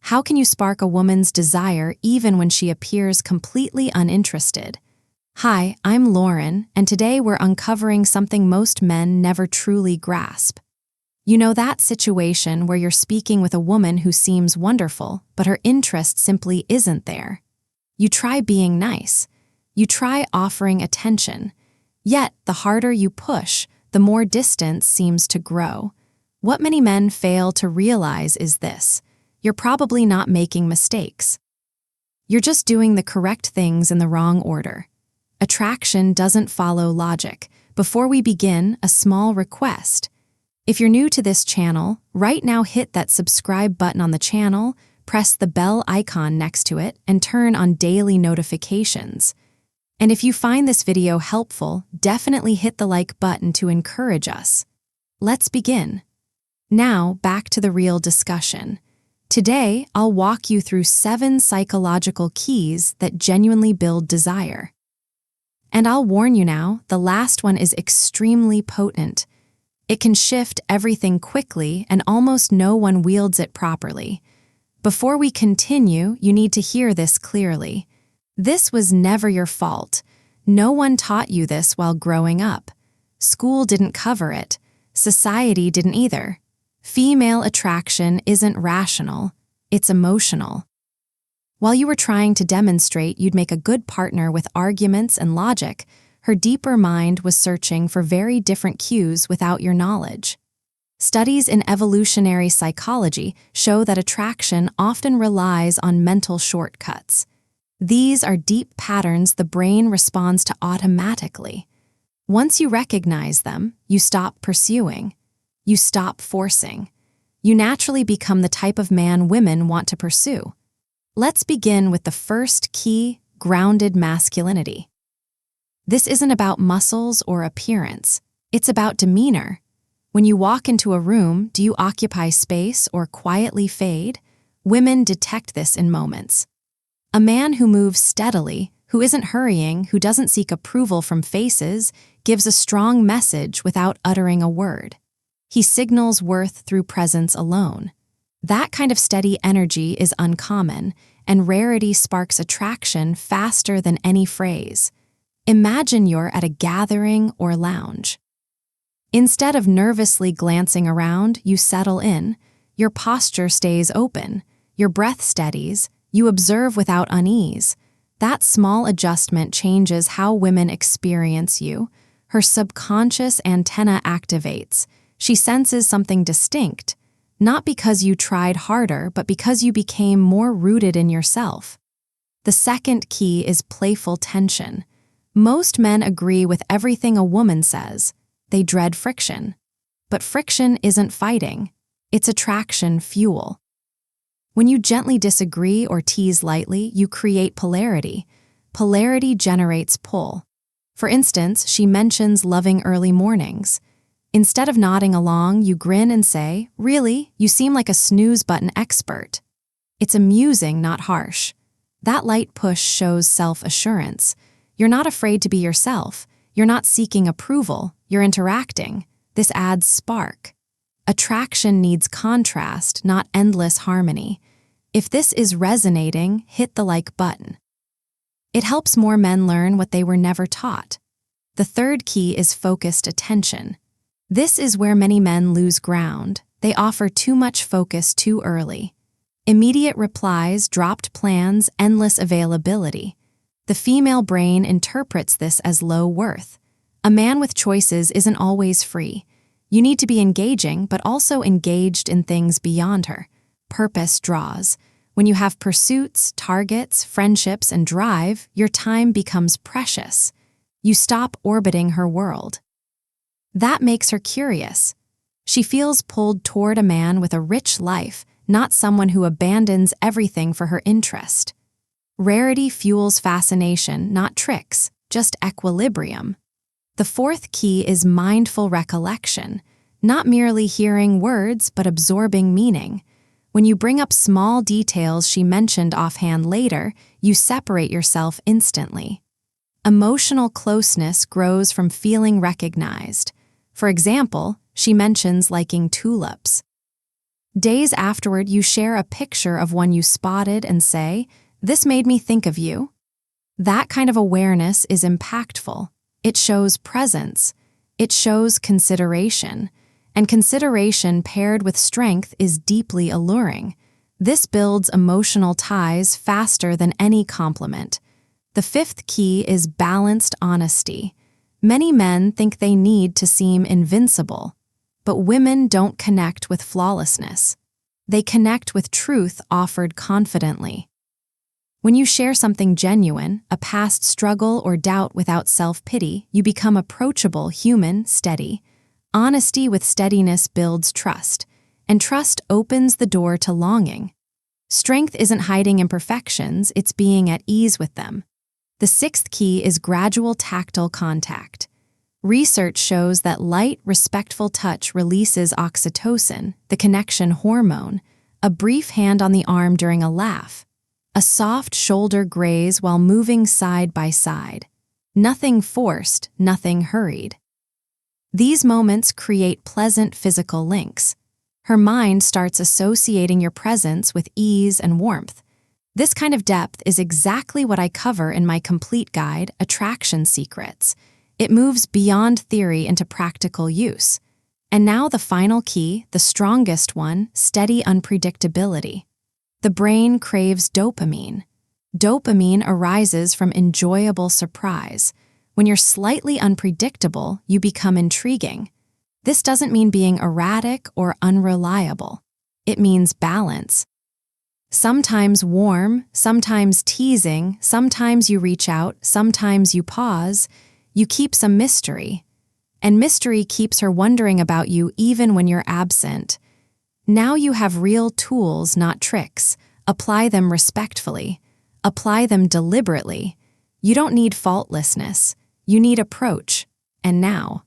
How can you spark a woman's desire even when she appears completely uninterested? Hi, I'm Lauren, and today we're uncovering something most men never truly grasp. You know that situation where you're speaking with a woman who seems wonderful, but her interest simply isn't there. You try being nice. You try offering attention. Yet, the harder you push, the more distance seems to grow. What many men fail to realize is this: you're probably not making mistakes. You're just doing the correct things in the wrong order. Attraction doesn't follow logic. Before we begin, a small request. If you're new to this channel, right now hit that subscribe button on the channel, press the bell icon next to it, and turn on daily notifications. And if you find this video helpful, definitely hit the like button to encourage us. Let's begin. Now, back to the real discussion. Today, I'll walk you through 7 psychological keys that genuinely build desire. And I'll warn you now, the last one is extremely potent. It can shift everything quickly, and almost no one wields it properly. Before we continue, you need to hear this clearly. This was never your fault. No one taught you this while growing up. School didn't cover it. Society didn't either. Female attraction isn't rational, it's emotional. While you were trying to demonstrate you'd make a good partner with arguments and logic, her deeper mind was searching for very different cues without your knowledge. Studies in evolutionary psychology show that attraction often relies on mental shortcuts. These are deep patterns the brain responds to automatically. Once you recognize them, you stop pursuing. You stop forcing. You naturally become the type of man women want to pursue. Let's begin with the first key: grounded masculinity. This isn't about muscles or appearance. It's about demeanor. When you walk into a room, do you occupy space or quietly fade? Women detect this in moments. A man who moves steadily, who isn't hurrying, who doesn't seek approval from faces, gives a strong message without uttering a word. He signals worth through presence alone. That kind of steady energy is uncommon, and rarity sparks attraction faster than any phrase. Imagine you're at a gathering or lounge. Instead of nervously glancing around, you settle in. Your posture stays open. Your breath steadies. You observe without unease. That small adjustment changes how women experience you. Her subconscious antenna activates. She senses something distinct, not because you tried harder, but because you became more rooted in yourself. The second key is playful tension. Most men agree with everything a woman says. They dread friction. But friction isn't fighting. It's attraction fuel. When you gently disagree or tease lightly, you create polarity. Polarity generates pull. For instance, she mentions loving early mornings. Instead of nodding along, you grin and say, "Really? You seem like a snooze button expert." It's amusing, not harsh. That light push shows self-assurance. You're not afraid to be yourself. You're not seeking approval. You're interacting. This adds spark. Attraction needs contrast, not endless harmony. If this is resonating, hit the like button. It helps more men learn what they were never taught. The third key is focused attention. This is where many men lose ground. They offer too much focus too early. Immediate replies, dropped plans, endless availability. The female brain interprets this as low worth. A man with choices isn't always free. You need to be engaging, but also engaged in things beyond her. Purpose draws. When you have pursuits, targets, friendships, and drive, your time becomes precious. You stop orbiting her world. That makes her curious. She feels pulled toward a man with a rich life, not someone who abandons everything for her interest. Rarity fuels fascination, not tricks, just equilibrium. The fourth key is mindful recollection, not merely hearing words but absorbing meaning. When you bring up small details she mentioned offhand later, you separate yourself instantly. Emotional closeness grows from feeling recognized. For example, she mentions liking tulips. Days afterward, you share a picture of one you spotted and say, "This made me think of you." That kind of awareness is impactful. It shows presence. It shows consideration. And consideration paired with strength is deeply alluring. This builds emotional ties faster than any compliment. The fifth key is balanced honesty. Many men think they need to seem invincible, but women don't connect with flawlessness. They connect with truth offered confidently. When you share something genuine, a past struggle or doubt without self-pity, you become approachable, human, steady. Honesty with steadiness builds trust, and trust opens the door to longing. Strength isn't hiding imperfections, it's being at ease with them. The sixth key is gradual tactile contact. Research shows that light, respectful touch releases oxytocin, the connection hormone, a brief hand on the arm during a laugh, a soft shoulder graze while moving side by side. Nothing forced, nothing hurried. These moments create pleasant physical links. Her mind starts associating your presence with ease and warmth. This kind of depth is exactly what I cover in my complete guide, Attraction Secrets. It moves beyond theory into practical use. And now the final key, the strongest one, steady unpredictability. The brain craves dopamine. Dopamine arises from enjoyable surprise. When you're slightly unpredictable, you become intriguing. This doesn't mean being erratic or unreliable. It means balance. Sometimes warm, sometimes teasing, sometimes you reach out, sometimes you pause. You keep some mystery. And mystery keeps her wondering about you even when you're absent. Now you have real tools, not tricks. Apply them respectfully. Apply them deliberately. You don't need faultlessness. You need approach. And now,